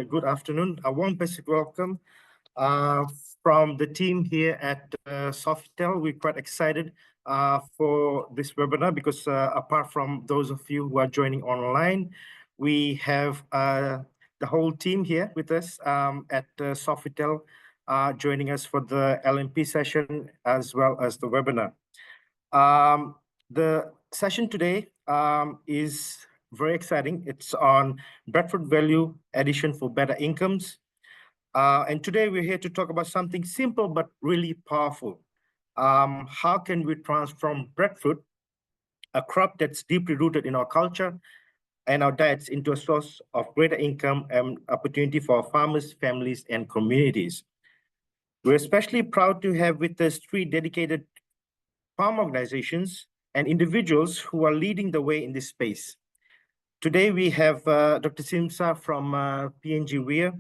Good afternoon. A warm basic welcome uh, from the team here at Sofitel. We're quite excited for this webinar because apart from those of you who are joining online, we have the whole team here with us at Sofitel joining us for the LMP session as well as the webinar. The session today is very exciting. It's on breadfruit value addition for better incomes. And today we're here to talk about something simple but really powerful. How can we transform breadfruit, a crop that's deeply rooted in our culture and our diets, into a source of greater income and opportunity for our farmers, families, and communities? We're especially proud to have with us 3 dedicated farm organizations and individuals who are leading the way in this space. Today, we have Dr. Simsa from PNG WIA.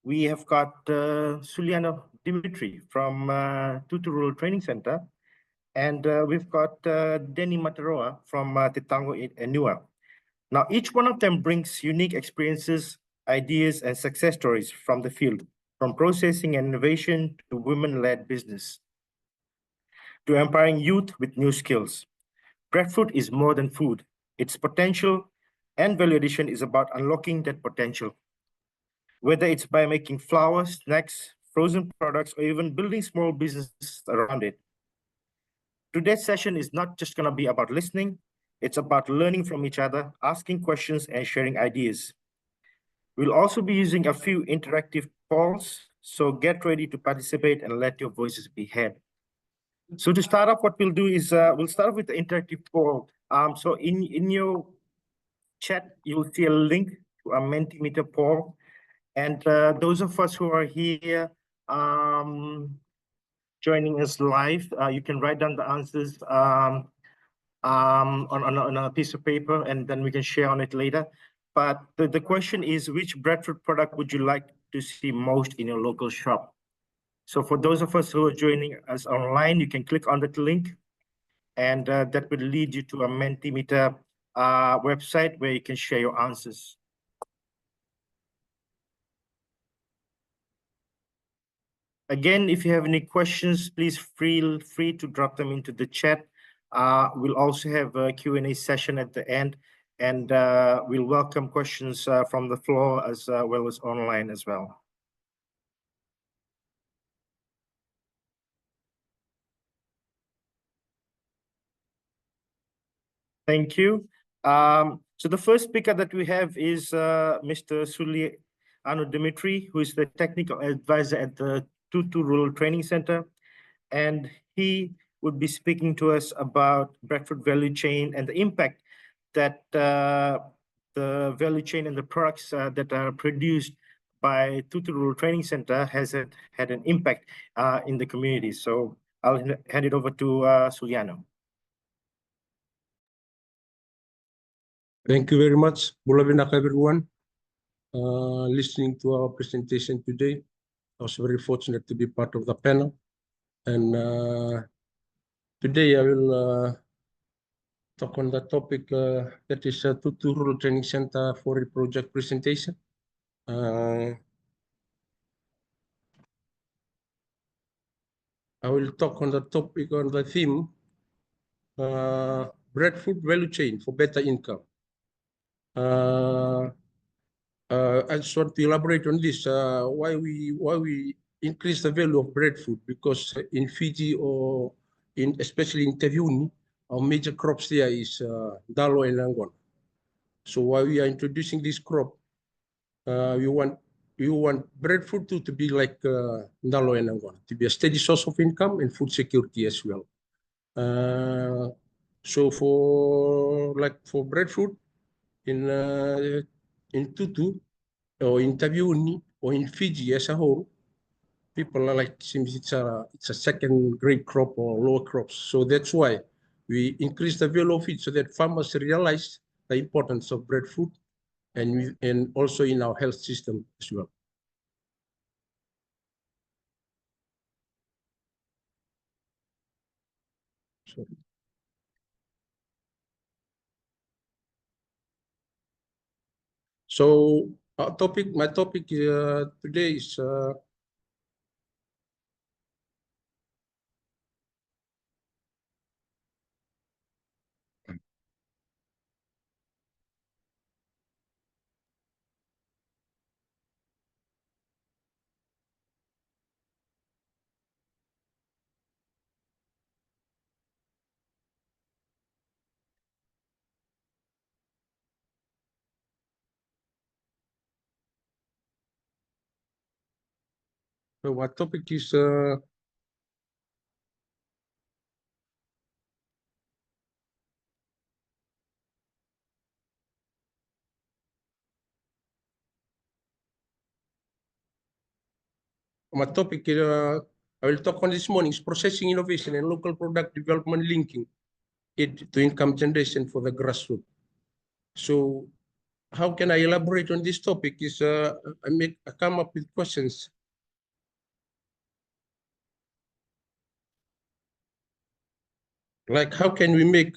We have got Suliano Dimitri from Tutu Rural Training Center. And we've got Denny Mataroa from Tetango Enua. Now, each one of them brings unique experiences, ideas, and success stories from the field, from processing and innovation to women-led business, to empowering youth with new skills. Breadfruit is more than food. Its potential and value addition is about unlocking that potential. Whether it's by making flour, snacks, frozen products, or even building small businesses around it. Today's session is not just going to be about listening, it's about learning from each other, asking questions, and sharing ideas. We'll also be using a few interactive polls, so get ready to participate and let your voices be heard. So to start off, what we'll do is we'll start with the interactive poll. So in your chat, you'll see a link to a Mentimeter poll. And those of us who are here joining us live, you can write down the answers on a piece of paper, and then we can share on it later. But the question is, which breadfruit product would you like to see most in your local shop? So for those of us who are joining us online, you can click on that link, and that will lead you to a Mentimeter website where you can share your answers. Again, if you have any questions, please feel free to drop them into the chat. We'll also have a Q&A session at the end, and we'll welcome questions from the floor as well as online as well. Thank you. So the first speaker that we have is Mr. Suliano Dimitri, who is the technical advisor at the Tutu Rural Training Center. And he would be speaking to us about breadfruit value chain and the impact that the value chain and the products that are produced by Tutu Rural Training Center has had an impact in the community. So I'll hand it over to Suliano. Thank you very much. Bulabinak, everyone. Listening to our presentation today, I was very fortunate to be part of the panel. And today I will talk on the topic that is Tutu Rural Training Center FORI project presentation. I will talk on the topic, on the theme, breadfruit value chain for better income. I just want to elaborate on this, why we increase the value of breadfruit, because in Fiji or especially in Teviuni, our major crops there is dalo and langon. So while we are introducing this crop, we want breadfruit to be like dalo and langon, to be a steady source of income and food security as well. So for breadfruit in Tutu or in Taviuni or in Fiji as a whole, people are like, seems it's a second grade crop or lower crops. So that's why we increase the value of it, so that farmers realize the importance of breadfruit and also in our health system as well. So My topic today is my topic is my topic I will talk on this morning is processing innovation and local product development linking it to income generation for the grassroots. So how can I elaborate on this topic is I come up with questions like how can we make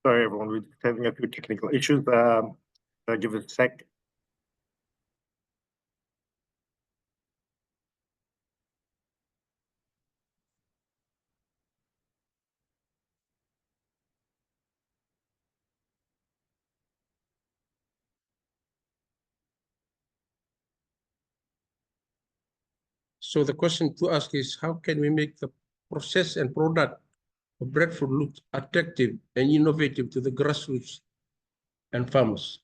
Sorry, everyone, we're having a few technical issues. Give it a sec. so the question to ask is how can we make the process and product of breadfruit look attractive and innovative to the grassroots and farmers.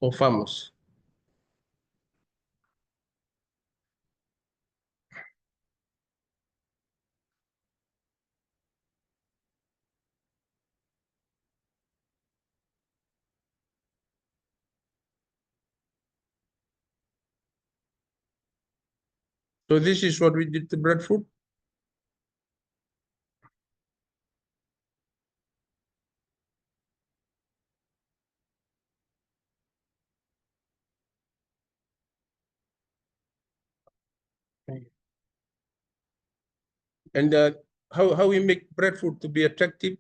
So this is what we did to breadfruit. And how we make breadfruit to be attractive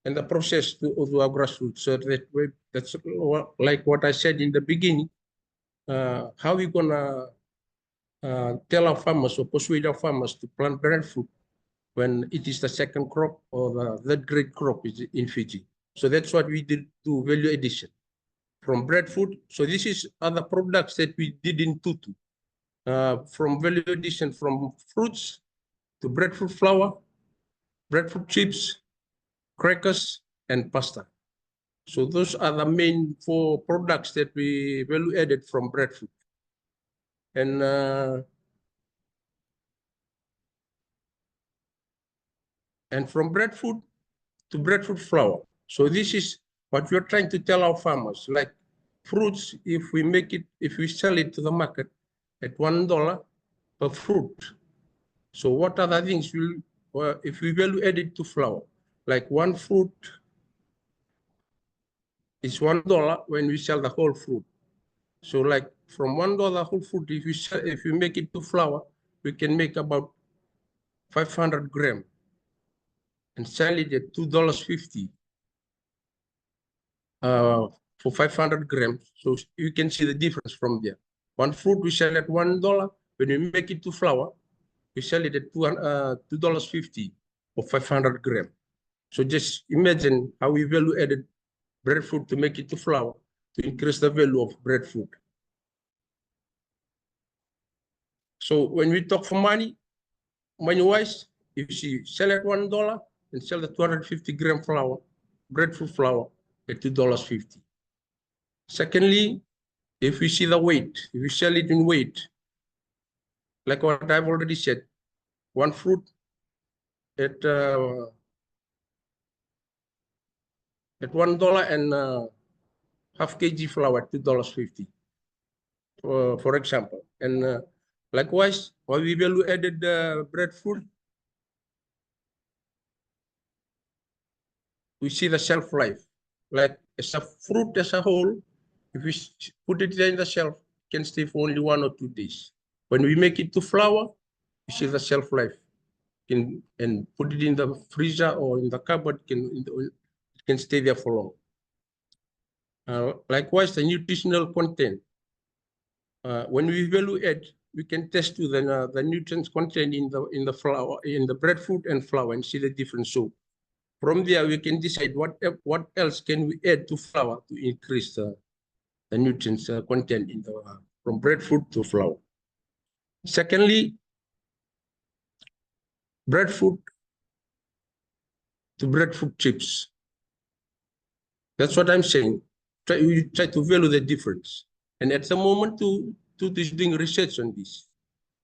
and the process to our grassroots. So that's like what I said in the beginning. How we gonna tell our farmers or persuade our farmers to plant breadfruit when it is the second crop or the third grade crop is in Fiji. So that's what we did to value addition from breadfruit. So this is other products that we did in Tutu. From value addition from fruits to breadfruit flour, breadfruit chips, crackers, and pasta. So those are the main 4 products that we value added from breadfruit. And from breadfruit to breadfruit flour. So this is what we're trying to tell our farmers. Like fruits, if we sell it to the market at $1 per fruit. So what are the things if we value add it to flour? Like one fruit is $1 when we sell the whole fruit. So like from $1 whole fruit, if we make it to flour, we can make about 500 grams and sell it at $2.50 for 500 grams. So you can see the difference from there. One fruit we sell at $1. When we make it to flour, we sell it at $2.50 for 500 grams. So just imagine how we value added breadfruit to make it to flour to increase the value of breadfruit. So when we talk for money-wise, if you sell at $1 and sell the 250-gram flour, breadfruit flour at $2.50. Secondly, if we see the weight, if we sell it in weight, like what I've already said, one fruit at $1 and half kg flour at $2.50, for example. And likewise, when we value added breadfruit, we see the shelf life. Like as a fruit as a whole, if we put it there in the shelf, it can stay for only 1 or 2 days. When we make it to flour, you see the shelf life. And put it in the freezer or in the cupboard, it can stay there for long. Likewise, the nutritional content. When we value add, we can test to the nutrients content in the flour, in the breadfruit and flour, and see the difference. So from there, we can decide what else can we add to flour to increase the nutrients content in from breadfruit to flour. Secondly, breadfruit to breadfruit chips. That's what I'm saying. We try to value the difference. And at the moment, to is doing research on this.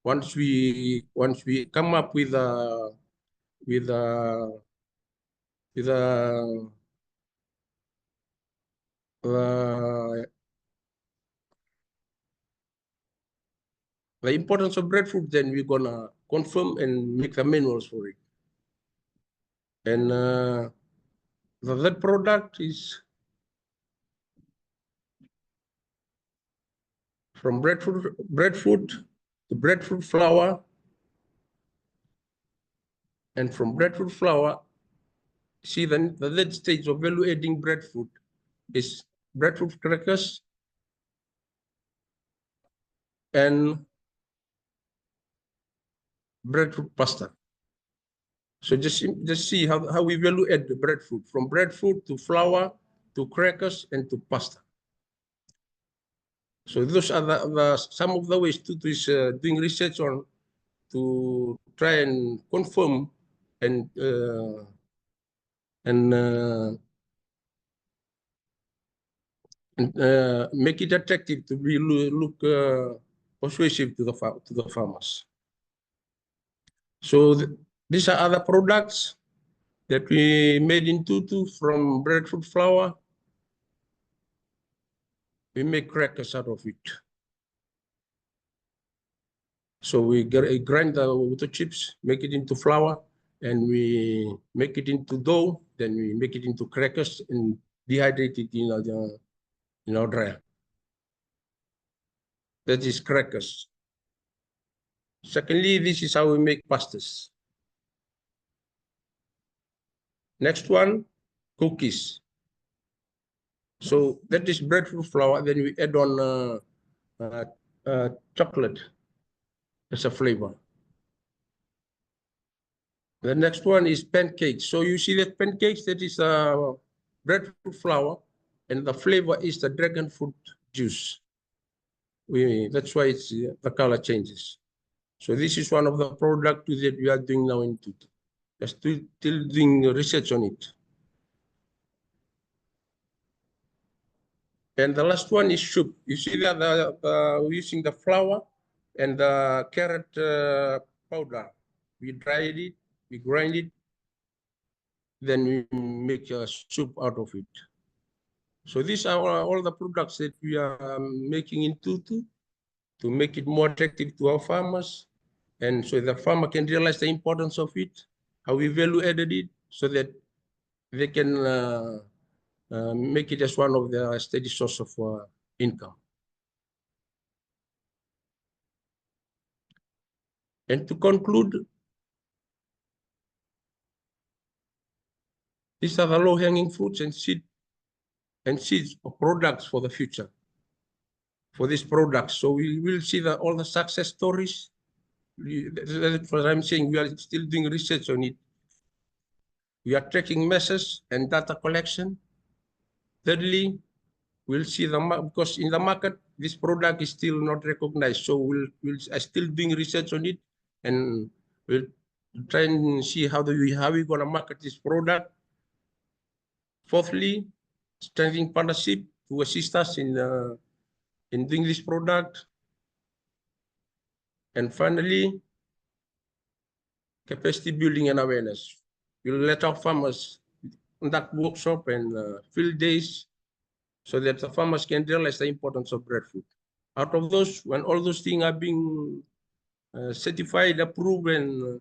Once we come up with the importance of breadfruit, then we're gonna confirm and make the manuals for it. And that product is from breadfruit to breadfruit flour, and from breadfruit flour, see the third stage of value adding breadfruit is breadfruit crackers and breadfruit pasta. So just see how we value add the breadfruit, from breadfruit to flour to crackers and to pasta. So those are some of the ways to is doing research on to try and confirm and make it attractive to be look persuasive to the farmers. So these are other products that we made in Tutu from breadfruit flour. We make crackers out of it. So we grind the potato chips, make it into flour, and we make it into dough. Then we make it into crackers and dehydrate it in our dryer. That is crackers. Secondly, this is how we make pastas. Next one, cookies. So that is breadfruit flour. Then we add on chocolate as a flavor. The next one is pancakes. So you see that pancakes, that is breadfruit flour, and the flavor is the dragon fruit juice. That's why it's the color changes. So this is one of the products that we are doing now in Tutu. We're still doing research on it. And the last one is soup. You see that we're using the flour and the carrot powder. We dried it, we grind it, then we make a soup out of it. So these are all the products that we are making in Tutu to make it more attractive to our farmers, and so the farmer can realize the importance of it, how we value added it, so that they can make it as one of their steady source of income. And to conclude, these are the low-hanging fruits and seeds of products for the future, for these products. So we will see all the success stories. That's what I'm saying. We are still doing research on it. We are tracking messages and data collection. Thirdly, we'll see because in the market, this product is still not recognized. So we'll still doing research on it, and we'll try and see how we're going to market this product. Fourthly, strengthening partnership to assist us in doing this product. And finally, capacity building and awareness. We'll let our farmers conduct workshop and field days so that the farmers can realize the importance of breadfruit. Out of those, when all those things are being certified, approved, and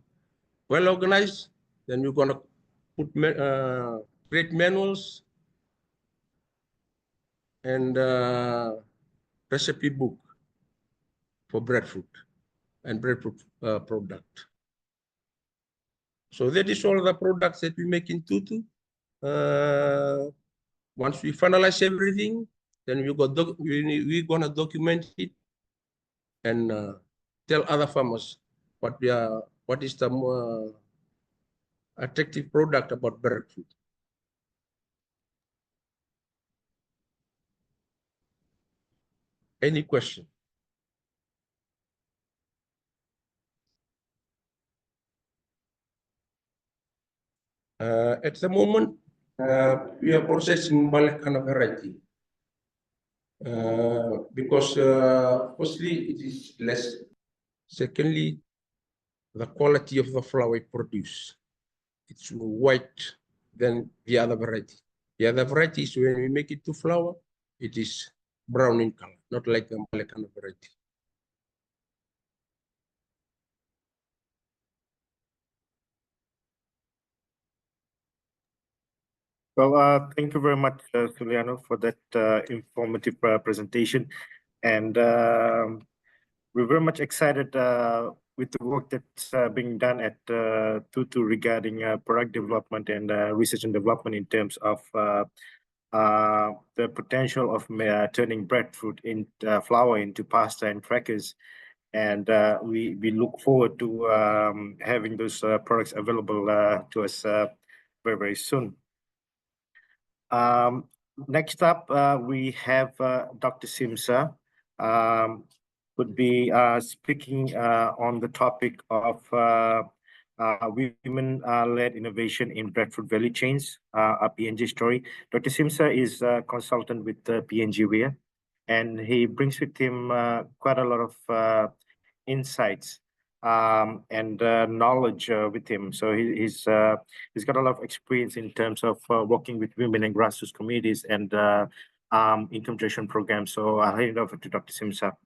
well organized, then we're going to put create manuals, and recipe book for breadfruit and breadfruit product. So that is all the products that we make in Tutu. Once we finalize everything, then we're gonna document it and tell other farmers what is the more attractive product about breadfruit. Any question? At the moment, we are processing Malacana variety because firstly, it is less. Secondly, the quality of the flour it produces, it's white than the other variety. The other varieties, when we make it to flour, it is brown in color, not like the Malacana variety. Well, thank you very much, Juliano, for that informative presentation. And we're very much excited with the work that's being done at Tutu regarding product development and research and development in terms of the potential of turning breadfruit in flour into pasta and crackers. And we look forward to having those products available to us very, very soon. Next up, we have Dr. Simsa, would be speaking on the topic of women-led innovation in breadfruit value chains, a PNG story. Dr. Simsa is a consultant with PNG WEA, and he brings with him quite a lot of insights and knowledge with him. So he's got a lot of experience in terms of working with women and grassroots communities and income generation programs. So I'll hand it over to Dr. Simsa.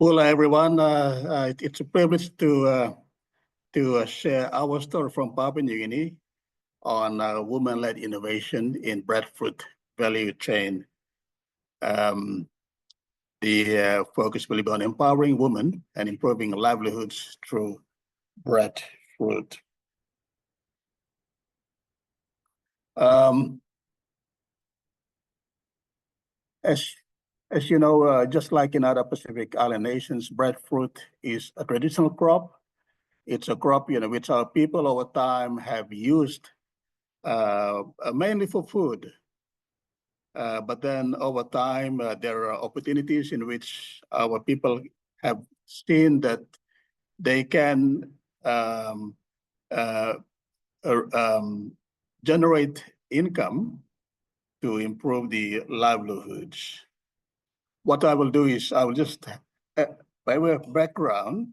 Well, everyone, it's a privilege to share our story from Papua New Guinea on women-led innovation in breadfruit value chain. The focus will be on empowering women and improving livelihoods through breadfruit. As you know, just like in other Pacific Island nations, breadfruit is a traditional crop. It's a crop, which our people over time have used mainly for food. But then over time, there are opportunities in which our people have seen that they can generate income to improve the livelihoods. What I will do is I will just, by way of background,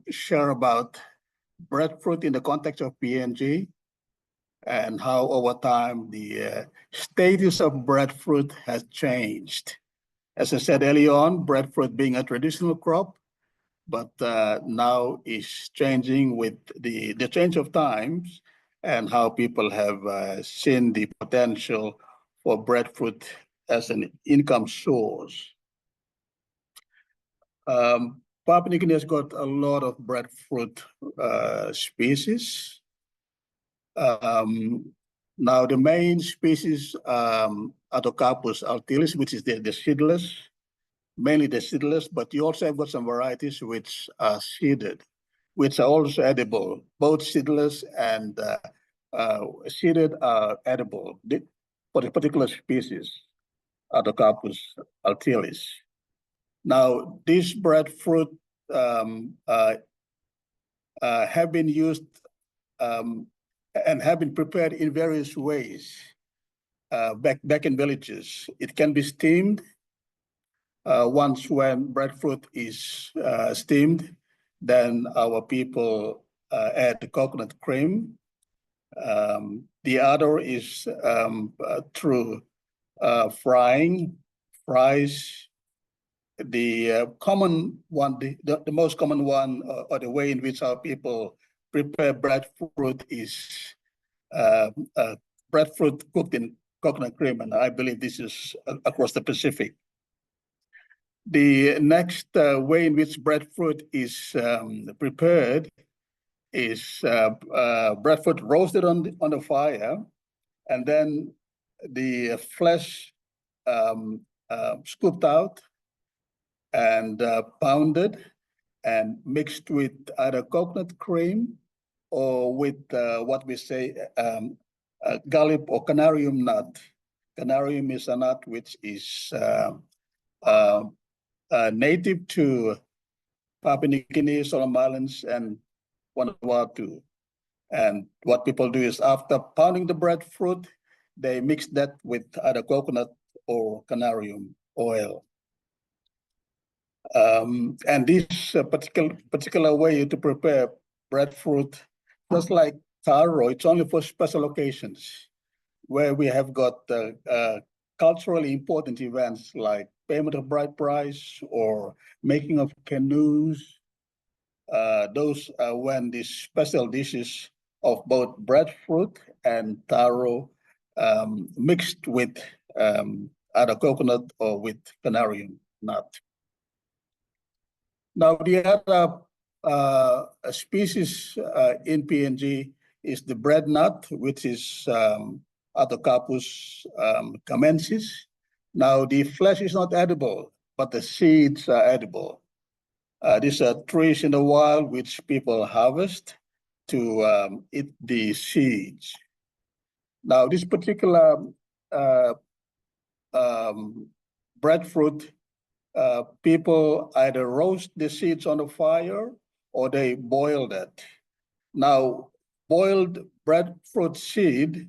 share about breadfruit in the context of PNG and how over time the status of breadfruit has changed. As I said earlier on, breadfruit being a traditional crop, but now is changing with the change of times and how people have seen the potential for breadfruit as an income source. Papua New Guinea has got a lot of breadfruit species. Now the main species, Atocarpus altilis, which is the seedless, mainly the seedless, but you also have got some varieties which are seeded, which are also edible. Both seedless and seeded are edible for the particular species, Atocarpus altilis. Now, these breadfruit have been used and have been prepared in various ways back in villages. It can be steamed. Once when breadfruit is steamed, then our people add coconut cream. The other is through fries. The common one, the most common one, or the way in which our people prepare breadfruit is breadfruit cooked in coconut cream, and I believe this is across the Pacific. The next way in which breadfruit is prepared is breadfruit roasted on the fire, and then the flesh scooped out and pounded and mixed with either coconut cream or with what we say gallop or canarium nut. Canarium is a nut which is native to Papua New Guinea, Solomon Islands, and Vanuatu. And what people do is after pounding the breadfruit, they mix that with either coconut or canarium oil. And this particular way to prepare breadfruit, just like taro, it's only for special occasions where we have got culturally important events like payment of bride price or making of canoes. Those are when these special dishes of both breadfruit and taro mixed with either coconut or with canarium nut. Now, the other species in PNG is the bread nut, which is Athocarpus camensis. Now, the flesh is not edible, but the seeds are edible. These are trees in the wild which people harvest to eat the seeds. Now, this particular breadfruit, people either roast the seeds on the fire or they boil that. Now, boiled breadfruit seed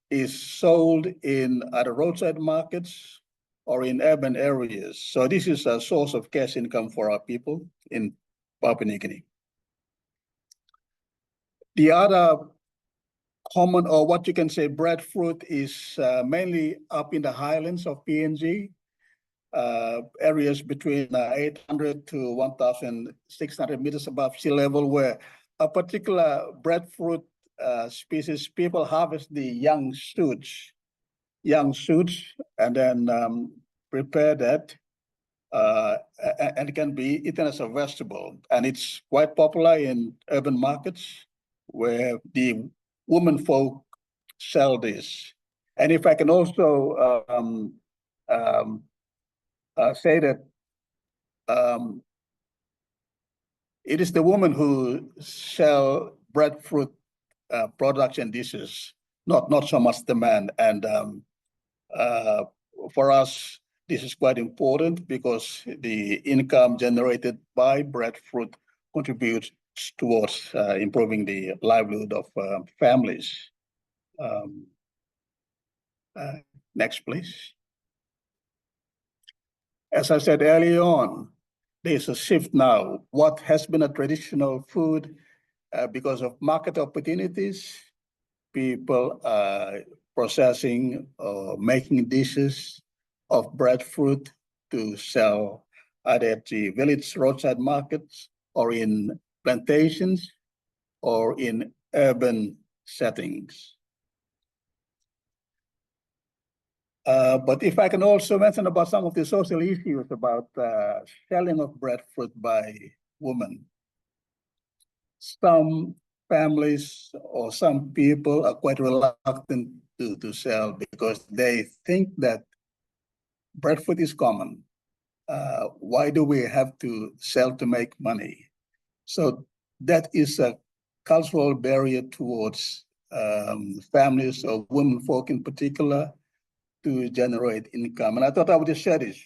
is sold in either roadside markets or in urban areas. So this is a source of cash income for our people in Papua New Guinea. The other common, or what you can say, breadfruit is mainly up in the highlands of PNG, areas between 800 to 1,600 meters above sea level, where a particular breadfruit species, people harvest the young shoots, and then prepare that, and it can be eaten as a vegetable. And it's quite popular in urban markets where the women folk sell this. And if I can also say that it is the women who sell breadfruit products and dishes, not so much the man. And for us, this is quite important because the income generated by breadfruit contributes towards improving the livelihood of families. Next, please. As I said earlier on, there's a shift now. What has been a traditional food, because of market opportunities, people are processing or making dishes of breadfruit to sell either at the village roadside markets or in plantations or in urban settings. But if I can also mention about some of the social issues about selling of breadfruit by women. Some families or some people are quite reluctant to sell because they think that breadfruit is common. Why do we have to sell to make money? So that is a cultural barrier towards families or women folk in particular to generate income. And I thought I would just share this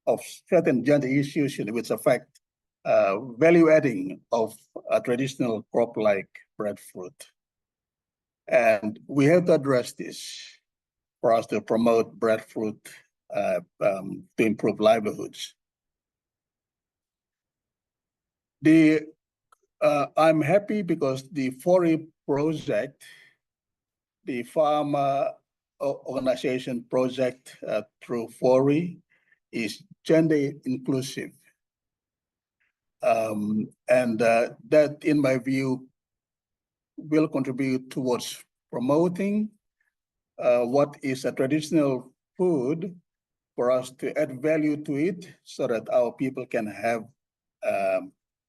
of certain gender issues which affect value adding of a traditional crop like breadfruit. And we have to address this for us to promote breadfruit to improve livelihoods. The I'm happy because the FORI project, the farmer organization project through FORI, is gender inclusive. And that, in my view, will contribute towards promoting what is a traditional food for us to add value to it so that our people can have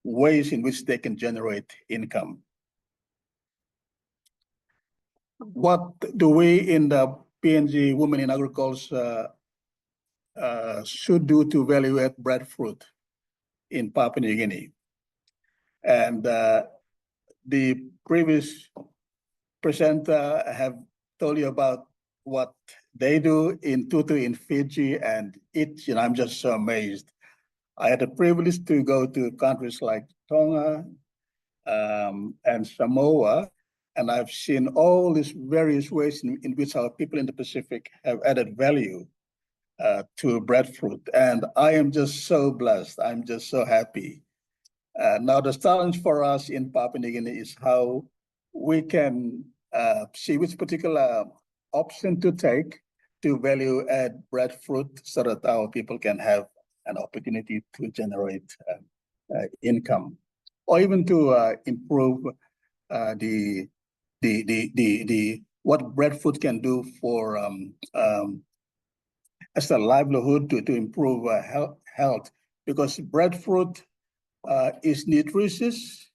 ways in which they can generate income. What do we in the PNG Women in Agriculture should do to value add breadfruit in Papua New Guinea? And the previous presenter have told you about what they do in Tutu in Fiji, and I'm just so amazed. I had the privilege to go to countries like Tonga and Samoa, and I've seen all these various ways in which our people in the Pacific have added value to breadfruit. And I am just so blessed. I'm just so happy. Now, the challenge for us in Papua New Guinea is how we can see which particular option to take to value add breadfruit so that our people can have an opportunity to generate income, or even to improve what breadfruit can do for as a livelihood to improve health, because breadfruit is nutritious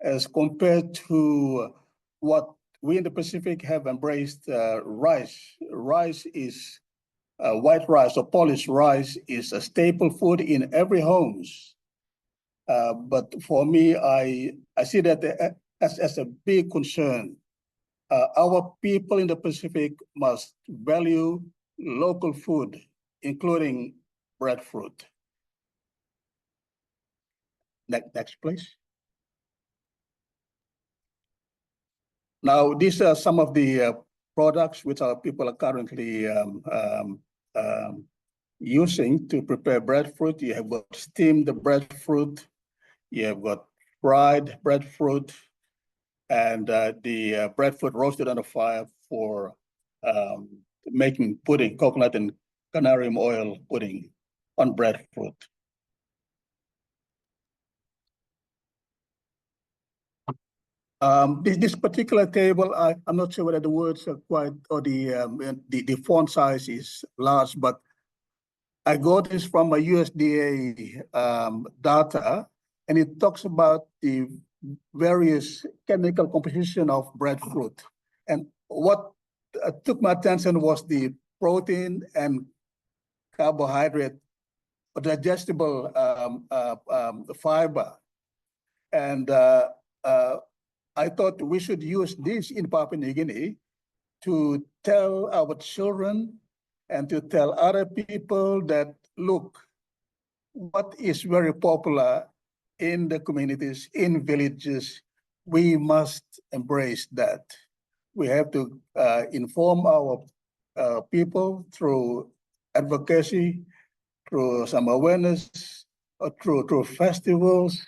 as compared to what we in the Pacific have embraced. Rice. Rice is white rice or polished rice is a staple food in every homes. But for me, I see that as a big concern. Our people in the Pacific must value local food, including breadfruit. Next, please. Now, these are some of the products which our people are currently using to prepare breadfruit. You have got steamed breadfruit, you have got fried breadfruit, and the breadfruit roasted on the fire for making pudding, coconut and canarium oil pudding on breadfruit. This particular table, I'm not sure whether the words are quite, or the font size is large, but I got this from a USDA data, and it talks about the various chemical composition of breadfruit. And what took my attention was the protein and carbohydrate, or digestible fiber. And I thought we should use this in Papua New Guinea to tell our children and to tell other people that, look, what is very popular in the communities, in villages, we must embrace that. We have to inform our people through advocacy, through some awareness, or through festivals,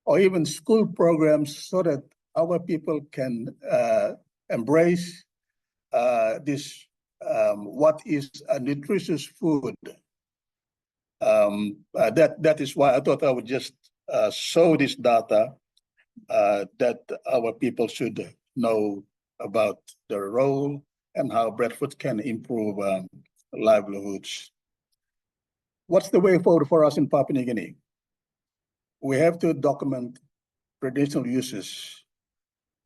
or even school programs, so that our people can embrace this, what is a nutritious food. That is why I thought I would just show this data that our people should know about the role and how breadfruit can improve livelihoods. What's the way forward for us in Papua New Guinea? We have to document traditional uses.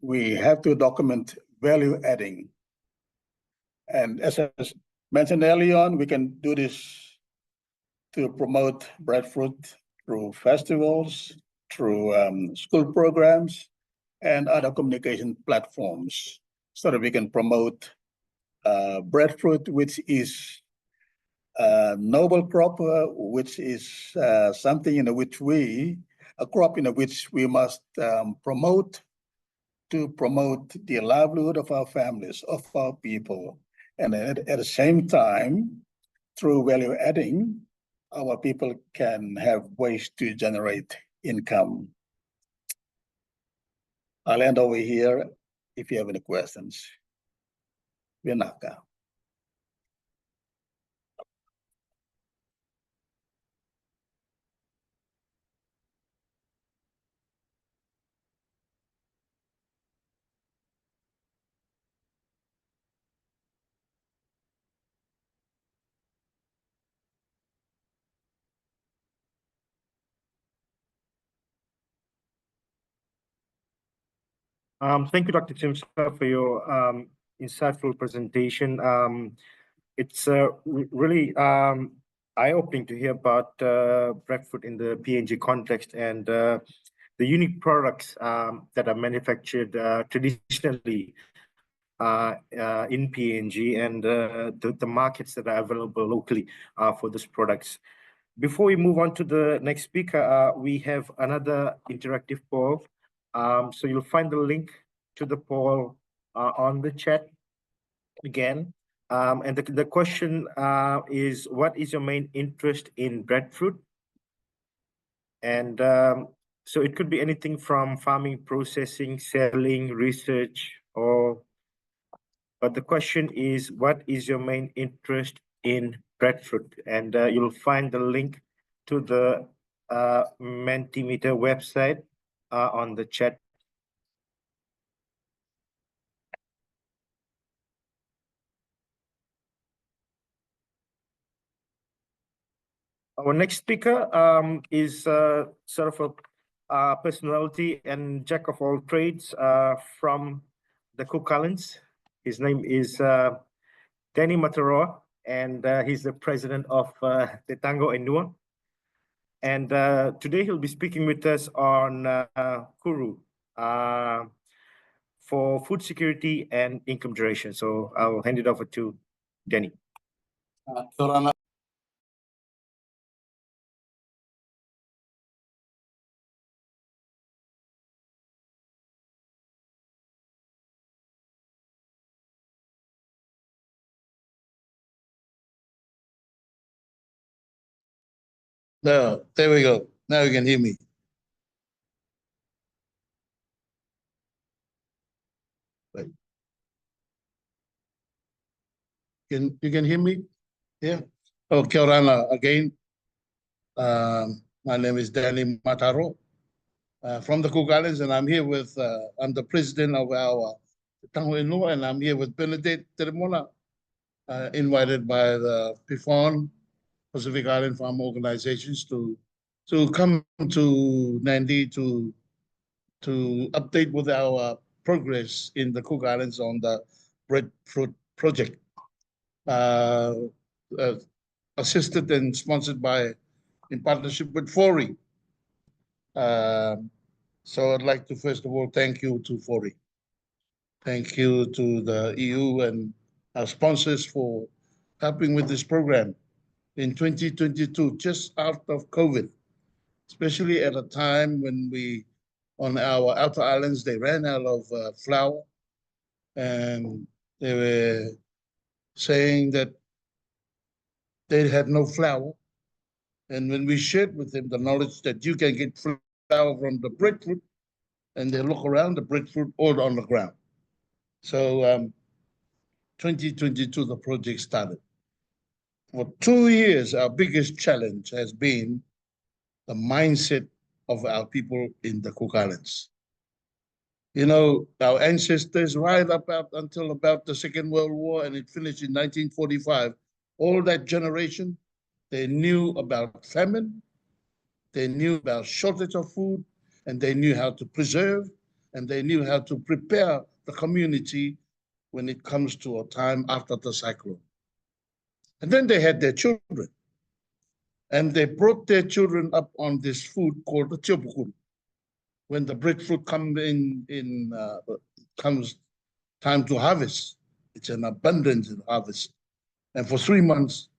We have to document value adding. And as I mentioned earlier on, we can do this to promote breadfruit through festivals, through school programs, and other communication platforms, so that we can promote breadfruit, which is a noble crop, which is something in which a crop in which we must promote to promote the livelihood of our families, of our people. And at the same time, through value adding, our people can have ways to generate income. I'll end over here if you have any questions. Vinaka. Thank you, Dr. Chimsa, for your insightful presentation. It's really eye-opening to hear about breadfruit in the PNG context and the unique products that are manufactured traditionally in PNG and the markets that are available locally for these products. Before we move on to the next speaker, we have another interactive poll. So you'll find the link to the poll on the chat again. And the question is, what is your main interest in breadfruit? And so it could be anything from farming, processing, selling, research, but the question is, what is your main interest in breadfruit? And you'll find the link to the Mentimeter website on the chat. Our next speaker is sort of a personality and jack of all trades from the Cook Islands. His name is Danny Mataroa, and he's the president of Te Tango Enua. And today he'll be speaking with us on Kuru for food security and income generation. So I'll hand it over to Danny. No, there we go. Now you can hear me. Right. You can hear me? Yeah. Oh, kia ora again. My name is Danny Mataro from the Cook Islands, and I'm here with, I'm the president of our Tango Enua, and I'm here with Benedict Teremona, invited by the PIFON, Pacific Island Farm Organizations, to come to Nandi to update with our progress in the Cook Islands on the breadfruit project, assisted and sponsored by, in partnership with FORI. So I'd like to first of all thank you to FORI. Thank you to the EU and our sponsors for helping with this program in 2022, just out of COVID, especially at a time when we, on our outer islands, they ran out of flour, and they were saying that they had no flour. And when we shared with them the knowledge that you can get flour from the breadfruit, and they look around, the breadfruit all on the ground. So 2022, the project started. For 2 years, our biggest challenge has been the mindset of our people in the Cook Islands. You know, our ancestors, right up until about the Second World War, and it finished in 1945, all that generation, they knew about famine, they knew about shortage of food, and they knew how to preserve, and they knew how to prepare the community when it comes to a time after the cyclone. And then they had their children, and they brought their children up on this food called the tiopukuru. When the breadfruit comes comes time to harvest, it's an abundance in harvest. And for 3 months,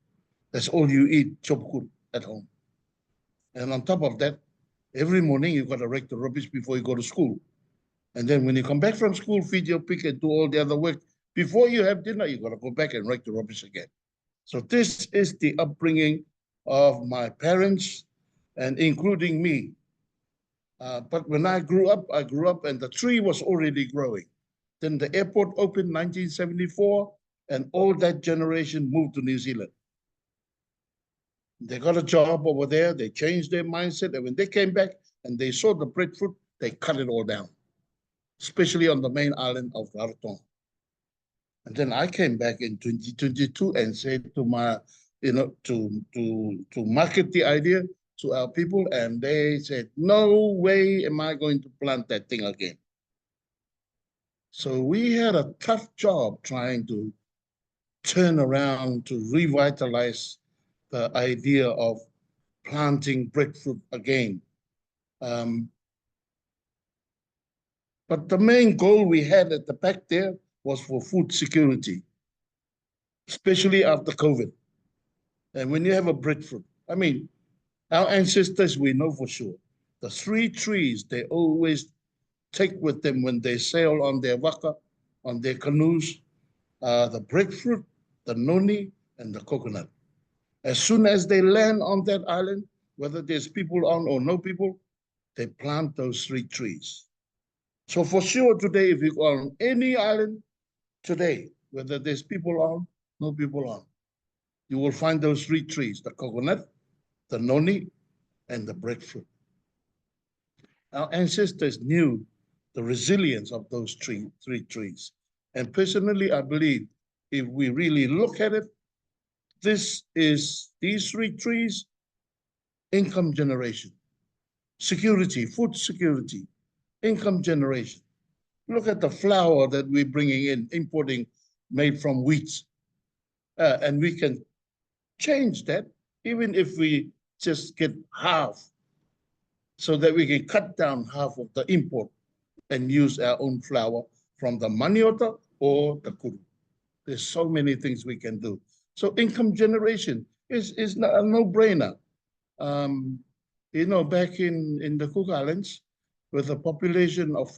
that's all you eat, tiopukuru, at home. And on top of that, every morning you got to rake the rubbish before you go to school. And then when you come back from school, feed your pig and do all the other work. Before you have dinner, you got to go back and rake the rubbish again. So this is the upbringing of my parents, and including me. But when I grew up and the tree was already growing. Then the airport opened 1974 and all that generation moved to New Zealand. They got a job over there, they changed their mindset, and when they came back and they saw the breadfruit, they cut it all down, especially on the main island of Rarotonga. And then I came back in 2022 and said to my, to market the idea to our people, and they said, no way am I going to plant that thing again. So we had a tough job trying to turn around to revitalize the idea of planting breadfruit again. But the main goal we had at the back there was for food security, especially after COVID. And when you have a breadfruit, I mean, our ancestors, we know for sure, the 3 trees they always take with them when they sail on their waka, on their canoes, the breadfruit, the noni, and the coconut. As soon as they land on that island, whether there's people on or no people, they plant those 3 trees. So for sure today, if you go on any island today, whether there's people on, no people on, you will find those 3 trees, the coconut, the noni, and the breadfruit. Our ancestors knew the resilience of those 3 trees. And personally, I believe if we really look at it, these 3 trees, income generation, security, food security, income generation. Look at the flour that we're bringing in, importing, made from wheat. And we can change that, even if we just get half, so that we can cut down half of the import and use our own flour from the maniota or the kuru. There's so many things we can do. So income generation is a no-brainer. Back in the Cook Islands, with a population of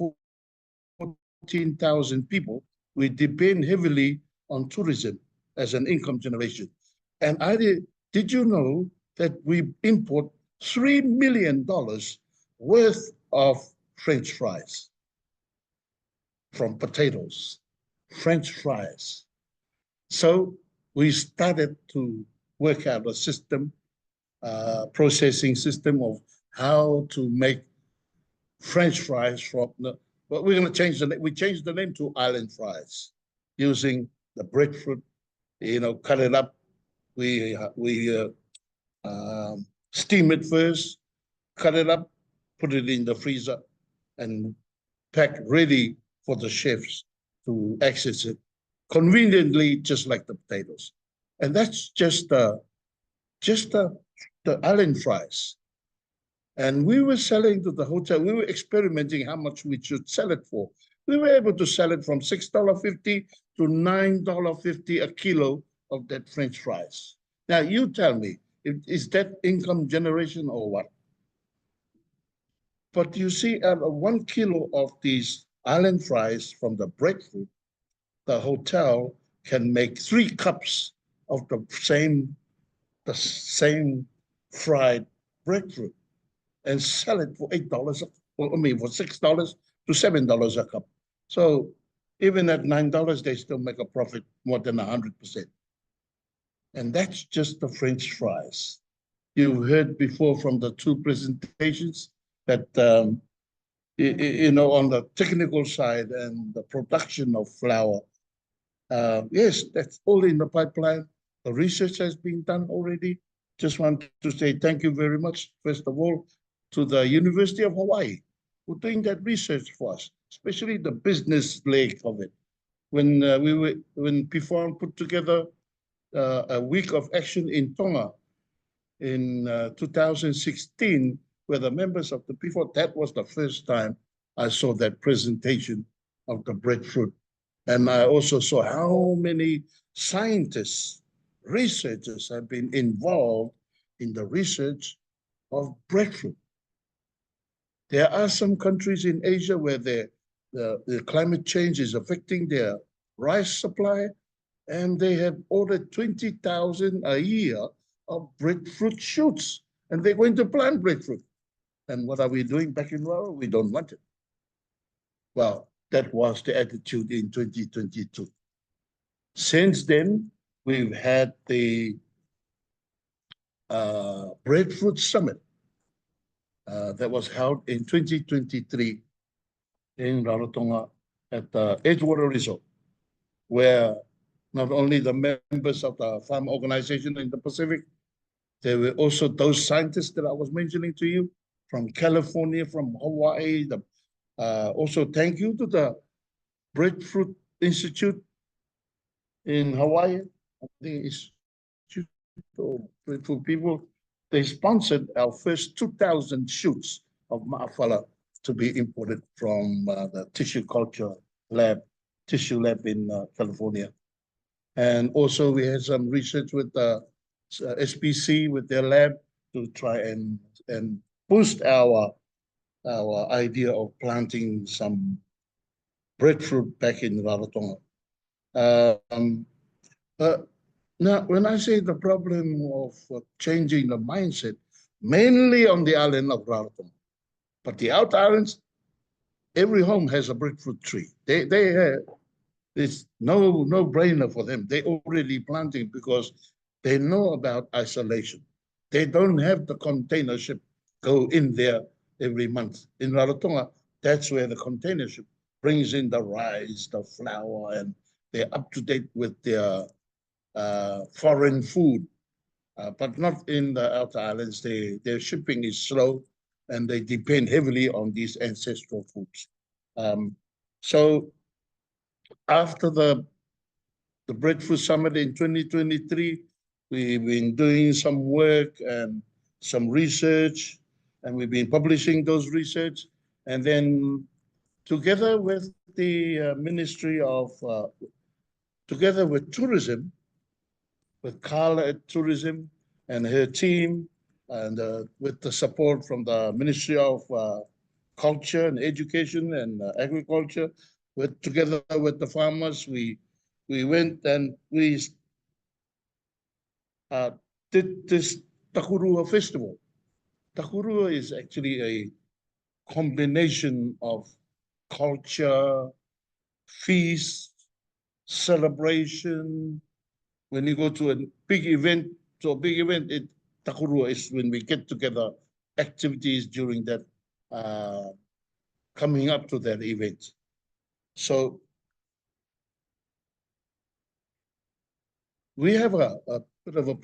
14,000 people, we depend heavily on tourism as an income generation. And did you know that we import $3 million worth of French fries from potatoes, French fries. So we started to work out a system, processing system of how to make French fries from but we're going to change the name. We changed the name to island fries using the breadfruit, cut it up. We steam it first, cut it up, put it in the freezer, and pack ready for the chefs to access it conveniently, just like the potatoes. And that's just the island fries. And we were selling to the hotel. We were experimenting how much we should sell it for. We were able to sell it from $6.50 to $9.50 a kilo of that French fries. Now, you tell me, is that income generation or what? But you see, out of 1 kilo of these island fries from the breadfruit, the hotel can make 3 cups of the same fried breadfruit and sell it for $8, for $6 to $7 a cup. So even at $9, they still make a profit more than 100%. And that's just the French fries. You heard before from the 2 presentations that, on the technical side and the production of flour, yes, that's all in the pipeline. The research has been done already. Just want to say thank you very much, first of all, to the University of Hawaii for doing that research for us, especially the business leg of it. When PFON put together a week of action in Tonga in 2016, where the members of the PFON, that was the first time I saw that presentation of the breadfruit. And I also saw how many scientists, researchers have been involved in the research of breadfruit. There are some countries in Asia where the climate change is affecting their rice supply, and they have ordered 20,000 a year of breadfruit shoots, and they're going to plant breadfruit. And what are we doing back in rural? We don't want it. Well, that was the attitude in 2022. Since then, we've had the Breadfruit Summit that was held in 2023 in Rarotonga at the Edgewater Resort, where not only the members of the farm organization in the Pacific, there were also those scientists that I was mentioning to you from California, from Hawaii. Also, thank you to the Breadfruit Institute in Hawaii. I think it's Breadfruit people. They sponsored our first 2,000 shoots of ma'afala to be imported from the tissue lab in California. And also we had some research with the SPC with their lab to try and boost our idea of planting some breadfruit back in Rarotonga. Now, when I say the problem of changing the mindset, mainly on the island of Rarotonga, but the outer islands, every home has a breadfruit tree. It's no brainer for them. They already planting because they know about isolation. They don't have the container ship go in there every month. In Rarotonga, that's where the container ship brings in the rice, the flour, and they're up to date with their foreign food. But not in the outer islands. Their shipping is slow and they depend heavily on these ancestral foods. So after the Breadfruit Summit in 2023, we've been doing some work and some research, and we've been publishing those research. And then together with the Ministry of, together with tourism, with Carla at Tourism and her team, and with the support from the Ministry of Culture and Education and Agriculture, together with the farmers, we went and we did this Takurua Festival. Takurua is actually a combination of culture, feast, celebration. When you go to a big event, Takurua is when we get together, activities during that, coming up to that event. So we have a bit of a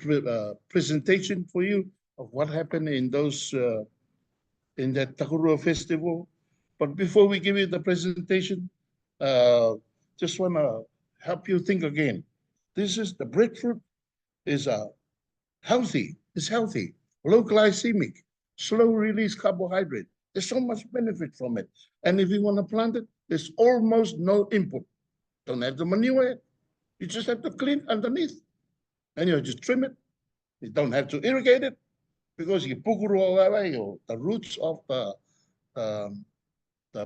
presentation for you of what happened in those in that Takurua Festival. But before we give you the presentation, just want to help you think again. This is the breadfruit is healthy. It's healthy, low glycemic, slow release carbohydrate. There's so much benefit from it. And if you want to plant it, there's almost no input. Don't have to manure it. You just have to clean underneath. And you just trim it. You don't have to irrigate it because you the roots of the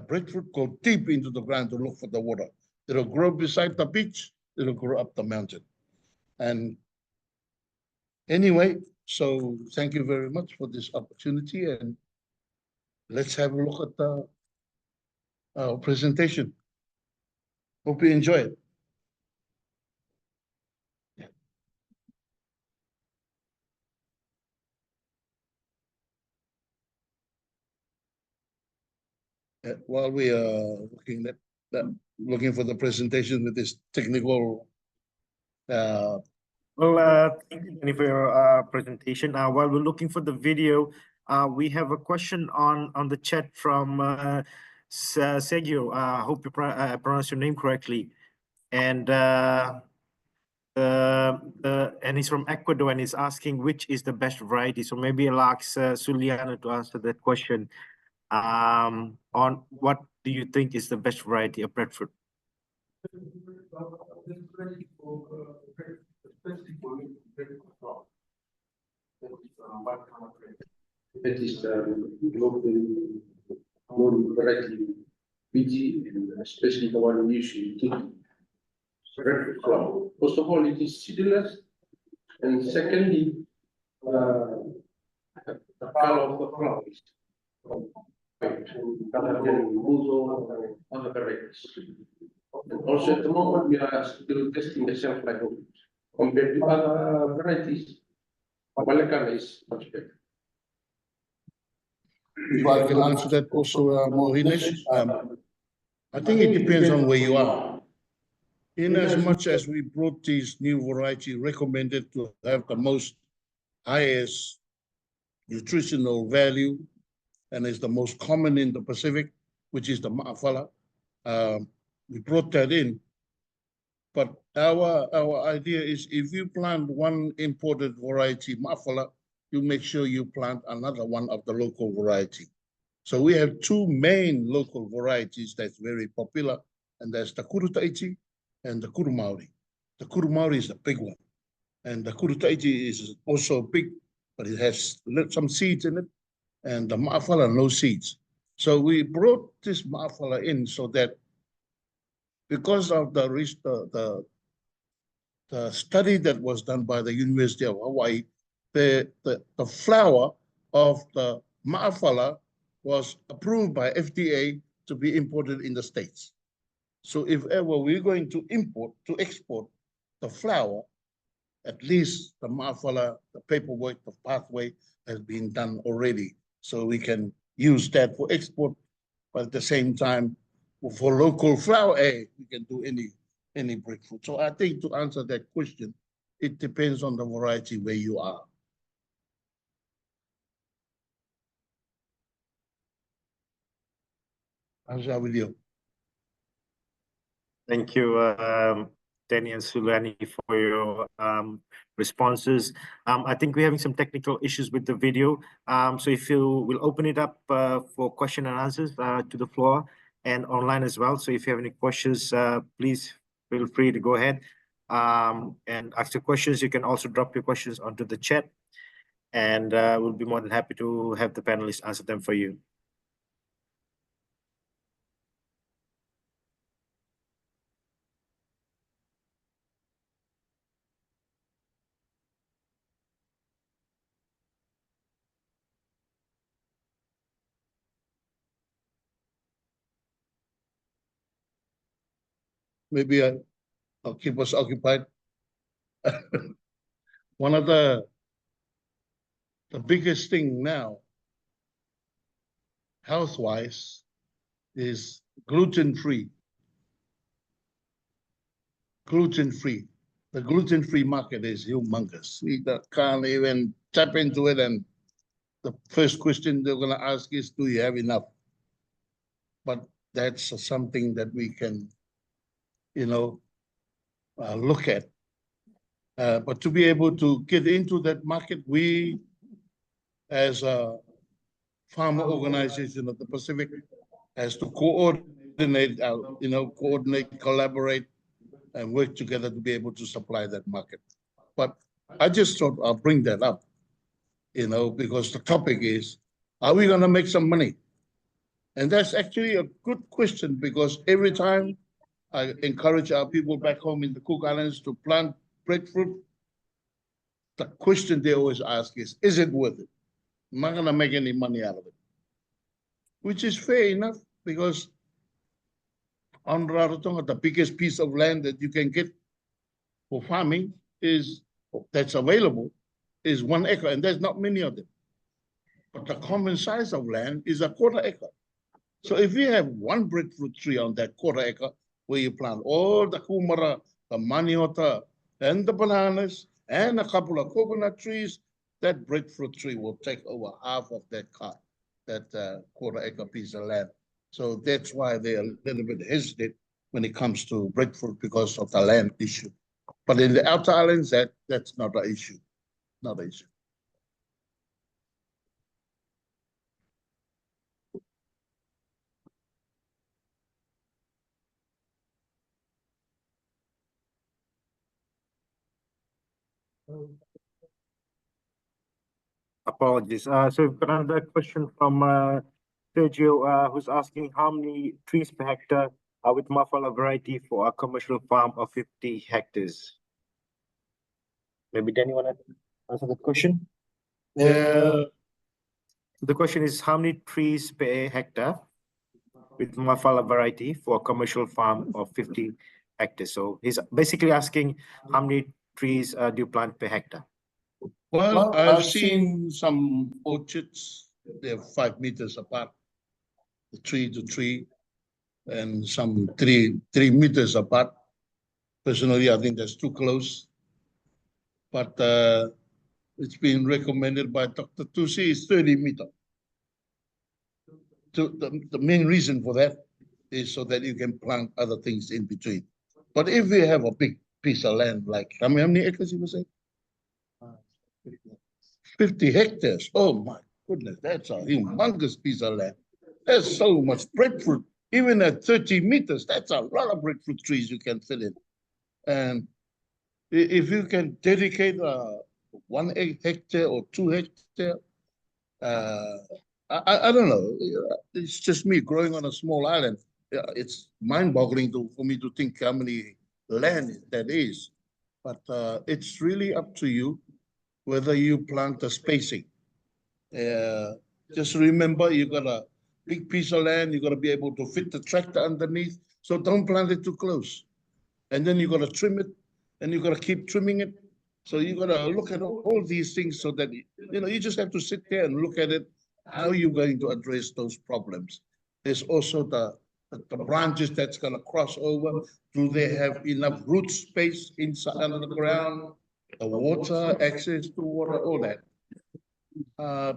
breadfruit go deep into the ground to look for the water. It'll grow beside the beach. It'll grow up the mountain. And anyway, so thank you very much for this opportunity, and let's have a look at our presentation. Hope you enjoy it. While we are looking for the presentation with this technical. Well, thank you, Danny, for your presentation. While we're looking for the video, we have a question on the chat from Sergio. I hope you pronounce your name correctly. And and he's from Ecuador and he's asking which is the best variety. So maybe I'll ask Suliana to answer that question. On what do you think is the best variety of breadfruit? That is local variety BG, and especially the one usually taken. Breadfruit flour. First of all, it is seedless, and secondly, the color of the flower is rather than Muzo or other varieties. And also at the moment, we are still testing the shelf life of it. Compared to other varieties, Malacca is much better. If I can answer that also, Mohinish, I think it depends on where you are. In as much as we brought these new variety recommended to have the most highest nutritional value and is the most common in the Pacific, which is the ma'afala. We brought that in. But our idea is if you plant one imported variety ma'afala, you make sure you plant another one of the local variety. So we have two main local varieties that's very popular, and that's the Kuru Taichi and the Kuru Maori. The Kuru Maori is the big one, and the Kuru Taichi is also big, but it has some seeds in it, and the ma'afala no seeds. So we brought this ma'afala in so that because of the study that was done by the University of Hawaii, the flower of the ma'afala was approved by FDA to be imported in the States. So if ever we're going to export the flower, at least the ma'afala, the paperwork, the pathway has been done already. So we can use that for export, but at the same time, for local flower, we can do any breadfruit. So I think to answer that question, it depends on the variety where you are. How's that with you? Thank you, Danny and Sulani, for your responses. I think we're having some technical issues with the video. So if you will open it up for question and answers to the floor and online as well. So if you have any questions, please feel free to go ahead and ask your questions. You can also drop your questions onto the chat, and we'll be more than happy to have the panelists answer them for you. Maybe I'll keep us occupied. One of the biggest thing now, health-wise, is gluten-free. Gluten-free. The gluten-free market is humongous. We can't even tap into it, and the first question they're going to ask is, do you have enough? But that's something that we can, look at. But to be able to get into that market, we, as a farmer organization of the Pacific, has to coordinate, collaborate, and work together to be able to supply that market. But I just thought I'll bring that up, because the topic is, are we going to make some money? And that's actually a good question, because every time I encourage our people back home in the Cook Islands to plant breadfruit, the question they always ask is it worth it? Am I going to make any money out of it? Which is fair enough, because on Rarotonga, the biggest piece of land that you can get for farming that's available is 1 acre, and there's not many of them. But the common size of land is a 1/4 acre. So if you have one breadfruit tree on that 1/4 acre, where you plant all the kumara, the maniota, and the bananas, and a couple of coconut trees, that breadfruit tree will take over half of that 1/4 acre piece of land. So that's why they're a little bit hesitant when it comes to breadfruit, because of the land issue. But in the outer islands, that's not an issue. Not an issue. Apologies. So we've got another question from Sergio, who's asking how many trees per hectare are with ma'afala variety for a commercial farm of 50 hectares? Maybe Danny, want to answer that question? The question is how many trees per hectare with Mafala variety for a commercial farm of 50 hectares. So he's basically asking how many trees do you plant per hectare? Well, I've seen some orchards, they're 5 meters apart, tree to tree, and some 3 meters apart. Personally, I think that's too close. But it's been recommended by Dr. Tusi is 30 meters. So the main reason for that is so that you can plant other things in between. But if you have a big piece of land, like how many acres you were saying? 50 hectares. Oh my goodness, that's a humongous piece of land. There's so much breadfruit. Even at 30 meters, that's a lot of breadfruit trees you can fill in. And if you can dedicate 1 hectare or 2 hectare, I don't know. It's just me growing on a small island. It's mind-boggling for me to think how many land that is. But it's really up to you whether you plant the spacing. Just remember, you got a big piece of land. You got to be able to fit the tractor underneath. So don't plant it too close. And then you got to trim it, and you got to keep trimming it. So you got to look at all these things so that you just have to sit there and look at it. How are you going to address those problems? There's also the branches that's going to cross over. Do they have enough root space inside under the ground? The water, access to water, all that.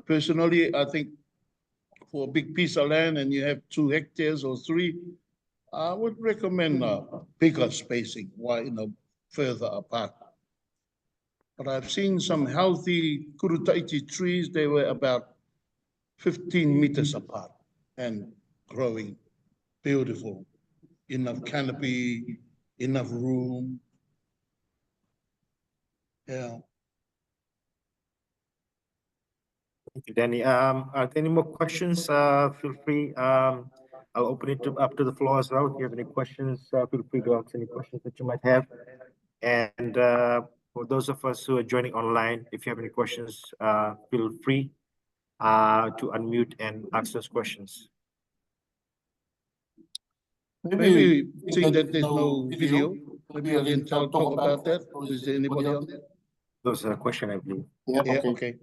Personally, I think for a big piece of land and you have 2 hectares or 3, I would recommend bigger spacing, further apart. But I've seen some healthy kurutaiti trees. They were about 15 meters apart and growing beautiful. Enough canopy, enough room. Yeah. Thank you, Danny. Are there any more questions? Feel free. I'll open it up to the floor as well. If you have any questions, feel free to ask any questions that you might have. And for those of us who are joining online, if you have any questions, feel free to unmute and ask those questions. Maybe seeing that there's no video, maybe I can talk about that. Is there anybody on there? Those are a question, I believe. Yeah, okay.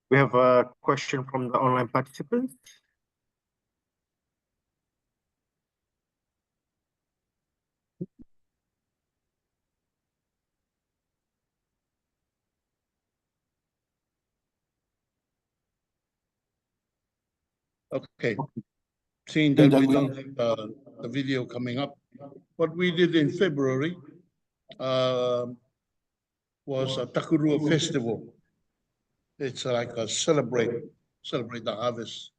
We have a question from the online participants. Okay. Seeing that we don't have the video coming up, what we did in February was a Takurua festival. It's like a celebrate the harvest.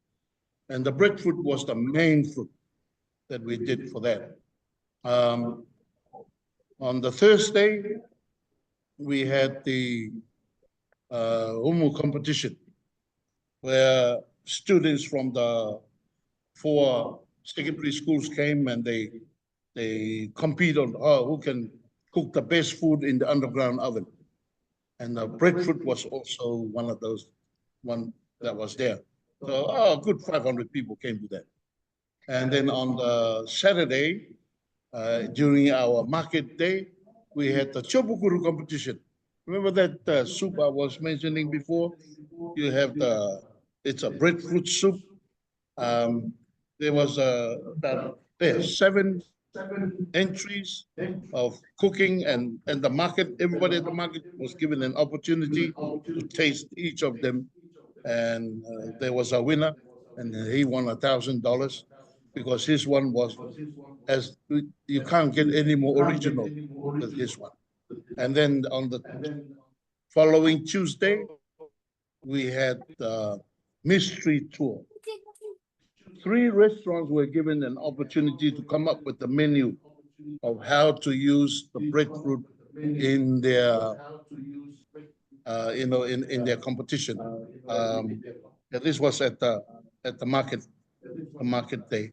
And the breadfruit was the main fruit that we did for that. On the Thursday, we had the Umu competition, where students from the 4 secondary schools came and they compete on who can cook the best food in the underground oven. And the breadfruit was also one of those, one that was there. So a good 500 people came to that. And then on the Saturday, during our market day, we had the chopukuru competition. Remember that soup I was mentioning before? You have it's a breadfruit soup. There was about 7 entries of cooking, and the market, everybody at the market was given an opportunity to taste each of them. And there was a winner, and he won $1,000 because his one was, as you can't get any more original than his one. And then on the following Tuesday, we had the mystery tour. 3 restaurants were given an opportunity to come up with the menu of how to use the breadfruit in their, in their competition. This was at the market day.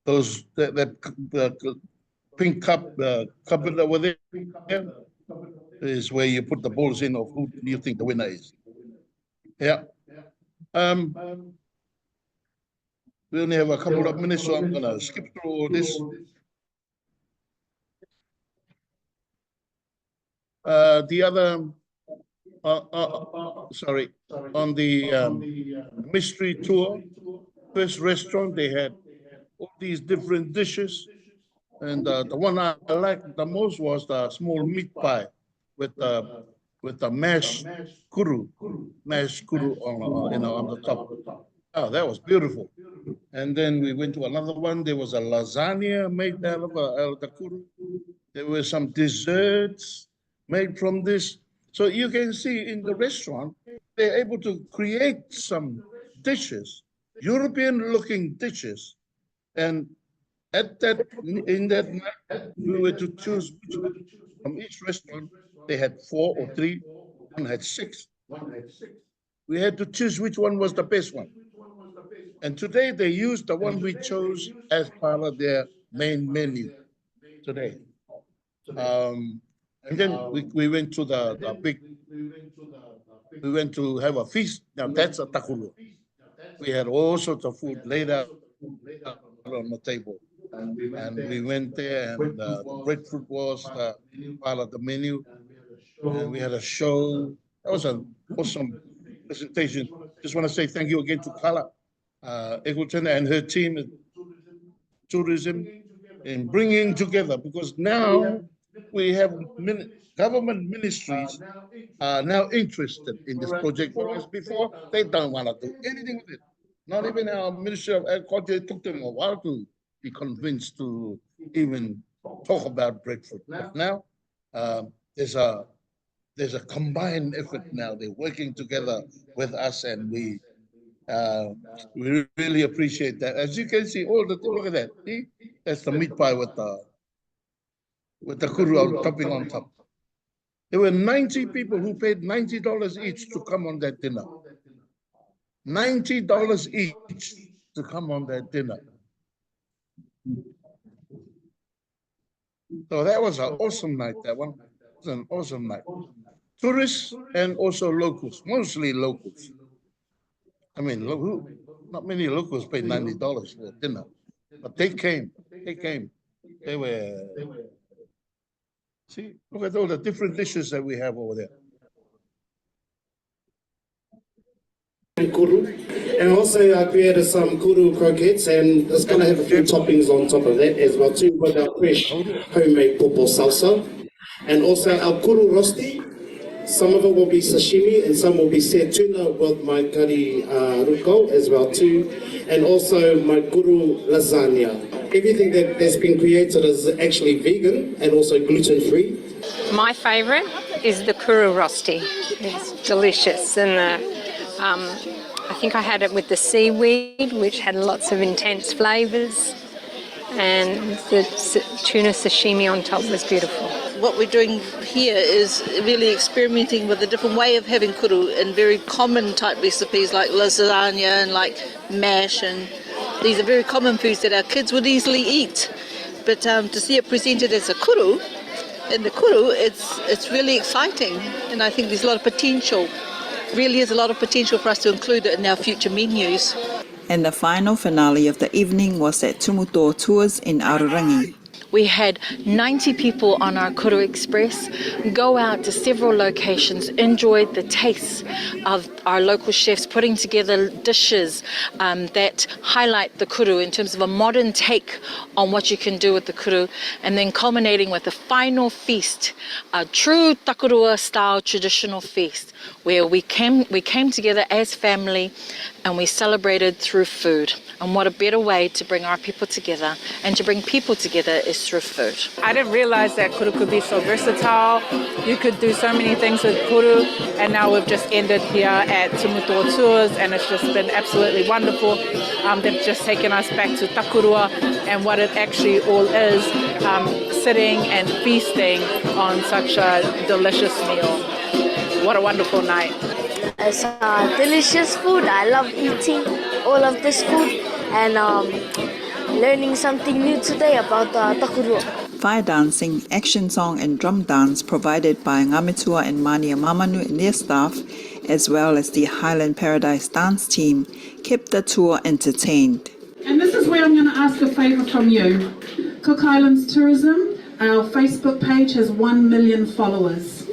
those that pink cupboard over there is where you put the balls in of who you think the winner is. Yeah. We only have a couple of minutes, so I'm gonna skip through all this. The other, sorry, on the mystery tour, first restaurant, they had all these different dishes. And the one I liked the most was the small meat pie with the mashed kuru on the top. Oh, that was beautiful. And then we went to another one. There was a lasagna made out of the kuru. There were some desserts made from this. So you can see in the restaurant, they're able to create some dishes, European-looking dishes. And in that night, we were to choose from each restaurant. They had 4 or 3, one had 6. We had to choose which one was the best one. And today they used the one we chose as part of their main menu today. And then we went to we went to have a feast. Now that's a takulu. We had all sorts of food laid out on the table. And we went there, and the breadfruit was part of the menu. And we had a show. That was an awesome presentation. Just want to say thank you again to Kala Eggleton and her team at tourism in bringing together, because now we have government ministries are now interested in this project, whereas before they don't want to do anything with it. Not even our Ministry of Agriculture. It took them a while to be convinced to even talk about breadfruit. But now there's a combined effort now. They're working together with us, and we really appreciate that. As you can see, look at that. See? That's the meat pie with the kuru topping on top. There were 90 people who paid $90 each to come on that dinner. $90 each to come on that dinner. So that was an awesome night, that one. It was an awesome night. Tourists and also locals, mostly locals. I mean, not many locals paid $90 for dinner, but they came. They were, see, look at all the different dishes that we have over there. Kuru. And also I created some kuru croquettes, and it's going to have a few toppings on top of that as well too, with our fresh homemade popo salsa. And also our kuru rosti, some of it will be sashimi and some will be set tuna with my kari ruko as well too. And also my kuru lasagna. Everything that's been created is actually vegan and also gluten-free. My favourite is the kuru rosti. It's delicious, and I think I had it with the seaweed, which had lots of intense flavours, and the tuna sashimi on top was beautiful. What we're doing here is really experimenting with a different way of having kuru and very common type recipes like lasagna and like mash, and these are very common foods that our kids would easily eat. But to see it presented as a kuru, in the kuru, it's really exciting, and I think there's a lot of potential. Really is a lot of potential for us to include it in our future menus. And the final finale of the evening was at Tumutoa Tours in Aotearangi. We had 90 people on our Kuru Express go out to several locations, enjoyed the tastes of our local chefs putting together dishes that highlight the kuru in terms of a modern take on what you can do with the kuru, and then culminating with a final feast, a true takurua style traditional feast where we came together as family and we celebrated through food. And what a better way to bring our people together and to bring people together is through food. I didn't realize that kuru could be so versatile. You could do so many things with kuru, and now we've just ended here at Tumutoa Tours, and it's just been absolutely wonderful. They've just taken us back to takurua and what it actually all is, sitting and feasting on such a delicious meal. What a wonderful night. It's delicious food. I love eating all of this food, and learning something new today about Takurua. Fire dancing, action song and drum dance provided by Ngamitua and Mania Mamanu and their staff, as well as the Highland Paradise dance team, kept the tour entertained. And this is where I'm going to ask a favour from you. Cook Islands Tourism, our Facebook page has 1 million followers.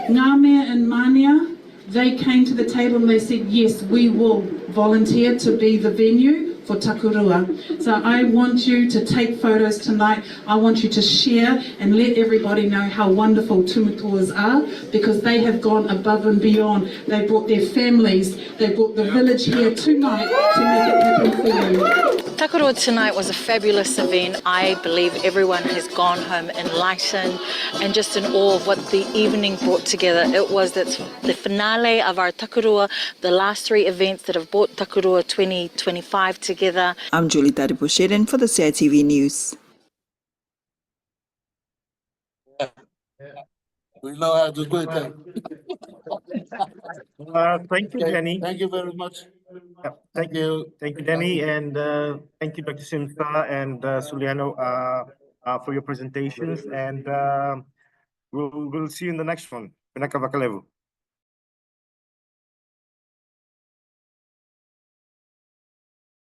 Ngāmea and Mania, they came to the table and they said, yes, we will volunteer to be the venue for Takurua. So I want you to take photos tonight. I want you to share and let everybody know how wonderful Tumutuas are, because they have gone above and beyond. They brought their families, they brought the village here tonight to make it happen for you. Takurua tonight was a fabulous event. I believe everyone has gone home enlightened and just in awe of what the evening brought together. It was the finale of our Takurua, the last 3 events that have brought Takurua 2025 together. I'm Julie Tadipushirin for the CITV News. We know how to do it. Thank you, Danny. Thank you very much. Thank you, Danny, and thank you, Dr. Simsa and Suliano, for your presentations. And we'll see you in the next one. Pinaka Vakalevu.